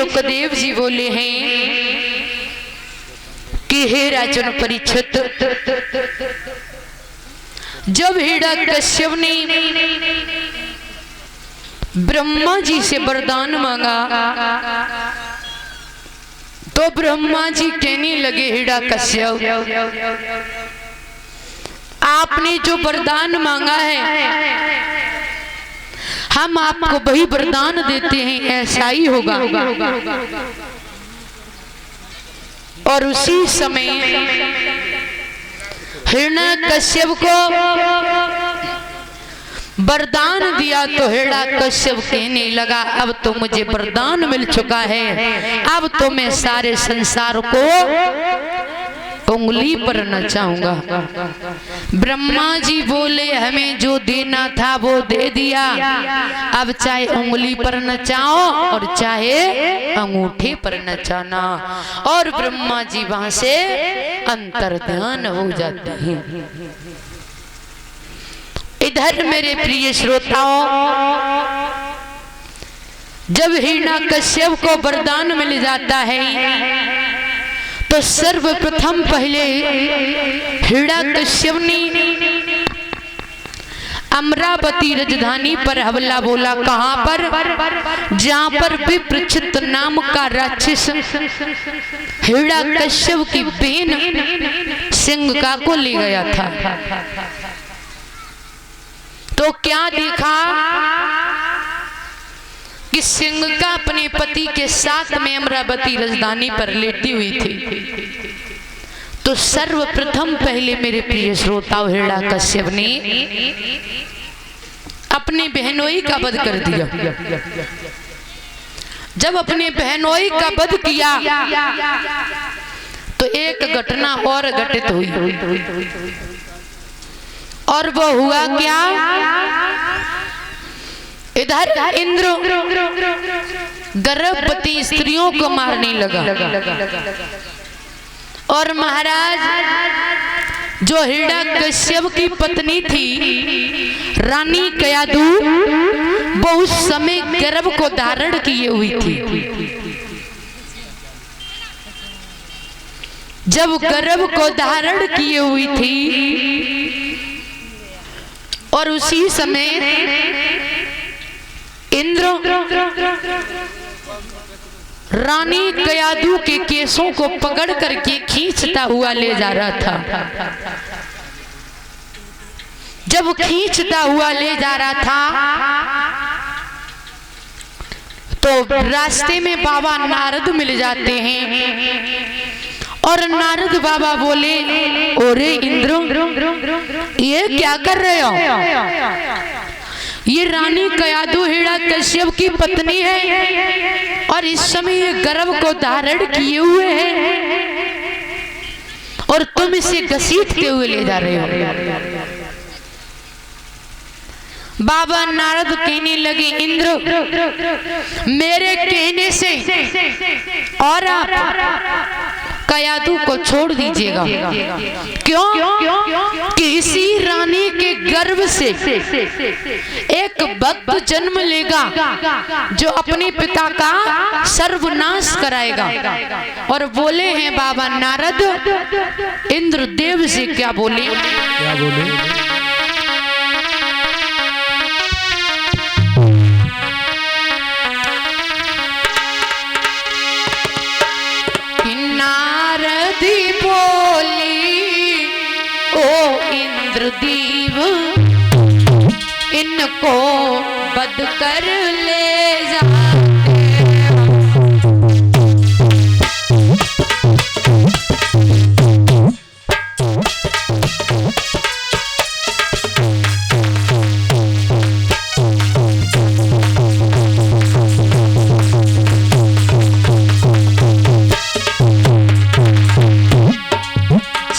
सुखदेव जी बोले हैं कि हे राजन परीक्षित, जब हिरण्यकश्यप ने ब्रह्मा जी से वरदान मांगा तो ब्रह्मा जी कहने लगे, हिरण्यकश्यप आपने जो वरदान मांगा है हम आपको वही वरदान देते हैं, ऐसा ही होगा। और उसी समय हिरण्यकश्यप को वरदान दिया तो हिरण्यकश्यप कहने लगा, अब तो मुझे वरदान मिल चुका है, अब तो मैं सारे संसार को उंगली पर नचाऊंगा। ब्रह्मा जी बोले, हमें जो देना था वो दे दिया, अब चाहे उंगली पर नचाओ और चाहे अंगूठे पर नचाना। और ब्रह्मा जी वहां से अंतर्ध्यान हो जाते हैं। इधर मेरे प्रिय श्रोताओं, जब हिरण्यकश्यप को वरदान मिल जाता है तो सर्वप्रथम पहले हिरण्यकश्यप ने अमरावती राजधानी पर हमला बोला। कहां पर? जहां पर विप्रचित नाम का राक्षस हिरण्यकश्यप की बहन सिंहिका को ले गया था। तो क्या देखा कि सिंहिका अपने पति के साथ में अमरावती राजधानी पर लेटी हुई थी। तो सर्वप्रथम पहले मेरे प्रिय श्रोताओं, हिरण्यकश्यप ने अपने बहनोई का वध कर दिया। जब अपने बहनोई का वध किया तो एक घटना और घटित हुई, और वो हुआ क्या? इधर इंद्र गर्भवती स्त्रियों को मारने लगा, और महाराज जो हिरण्यकश्यप की पत्नी थी रानी कयादू, वो उस समय गर्भ को धारण किए हुई थी। जब गर्भ को धारण किए हुई थी और उसी समय इंद्र रानी कयादू के केसों को पकड़ करके खींचता हुआ ले जा रहा था। जब खींचता हुआ ले जा रहा था तो रास्ते में बाबा नारद मिल जाते हैं, और नारद बाबा बोले, ओरे इंद्र ये क्या कर रहे हो? ये रानी कयादू हिरण्यकश्यप की पत्नी है और इस समय ये गर्भ को धारण किए हुए हैं और तुम इसे घसीटते हुए ले जा रहे हो। बाबा नारद कहने लगे, इंद्र मेरे कहने से और आप कयादू को छोड़ दीजिएगा। क्यों? कि इसी रानी के गर्भ से एक भक्त जन्म लेगा जो अपने पिता का सर्वनाश कराएगा। और बोले हैं बाबा नारद इंद्रदेव से, क्या बोले? क्या बोले? इंद्रदेव इनको वध कर ले जाते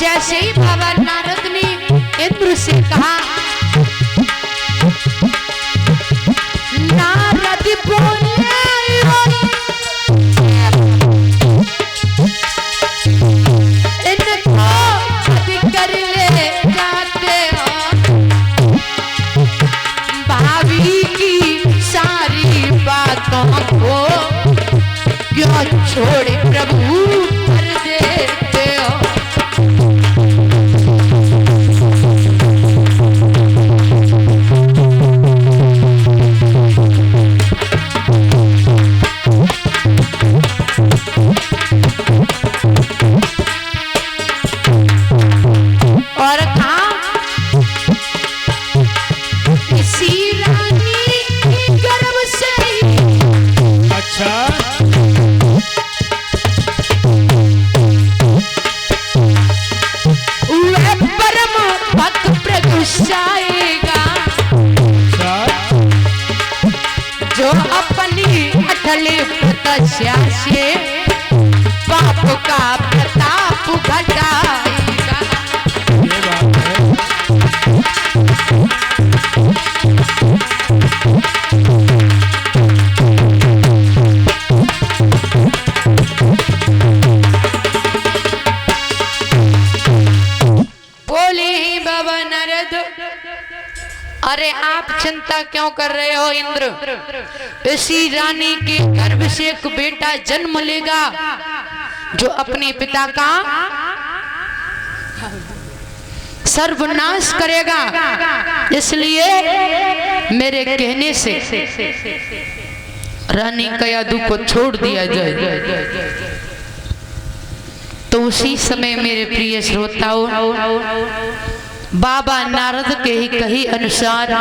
जैसे ही बाबा नारद ने इंद्र से कहा, नारद क्यों छोड़े प्रभु कर देते हो। और कहा इसी रानी के गर्भ से ही। अच्छा वह परम भक्त प्रगुस्साएगा जो अपनी अटल तपस्या से पाप का प्रताप घटाएगा। बोले बाबा नारद, अरे आप चिंता क्यों कर रहे हो इंद्र? इसी रानी के गर्भ से एक बेटा जन्म लेगा जो अपने पिता का सर्वनाश करेगा। इसलिए मेरे कहने से रानी कयादू को छोड़ दिया जाए। तो उसी समय मेरे प्रिय श्रोताओं, बाबा नारद के ही कही अनुसार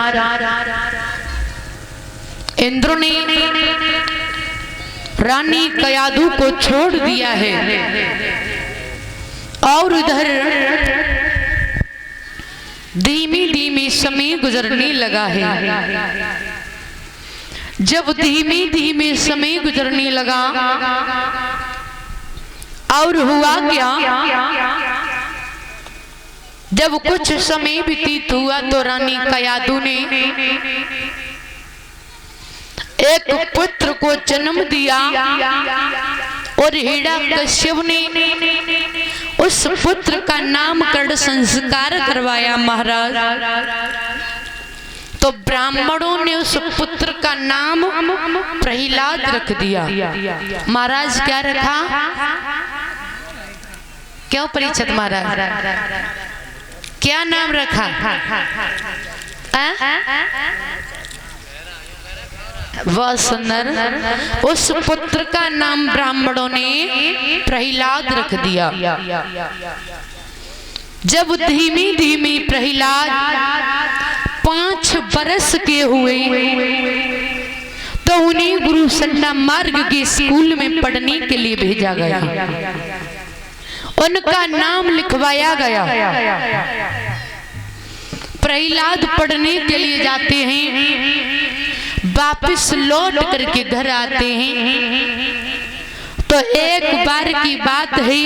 इंद्र ने रानी कयादू को छोड़ दिया है। और उधर धीमी धीमी समय गुजरने लगा है। जब धीमी धीमी समय गुजरने लगा और हुआ क्या, जब कुछ समय व्यतीत हुआ तो रानी कयादू ने एक पुत्र को जन्म दिया और हिरण्यकश्यप ने उस पुत्र का नामकरण संस्कार करवाया महाराज। तो ब्राह्मणों ने उस पुत्र का नाम प्रहलाद रख दिया। महाराज क्या रखा? क्यों परीक्षित महाराज क्या नाम रखा? वह सुंदर, उस पुत्र का नाम ब्राह्मणों ने प्रहलाद रख दिया। जब धीमी धीमी प्रहलाद 5 बरस के हुए तो उन्हें गुरु संडा मार्ग के स्कूल में पढ़ने के लिए भेजा गया। उनका नाम लिखवाया गया। प्रहलाद पढ़ने के लिए जाते हैं, वापस लौट करके घर आते हैं। तो एक बार की बात है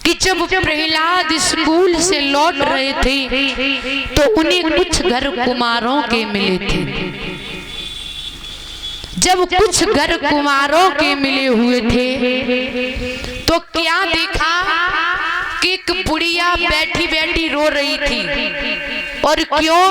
कि जब प्रहलाद स्कूल से लौट रहे थे तो उन्हें कुछ घर कुमारों के मिले थे। जब कुछ घर कुमारों के मिले हुए थे तो क्या देखा कि एक बुढ़िया बैठी बैठी रो रही थी। और क्यों?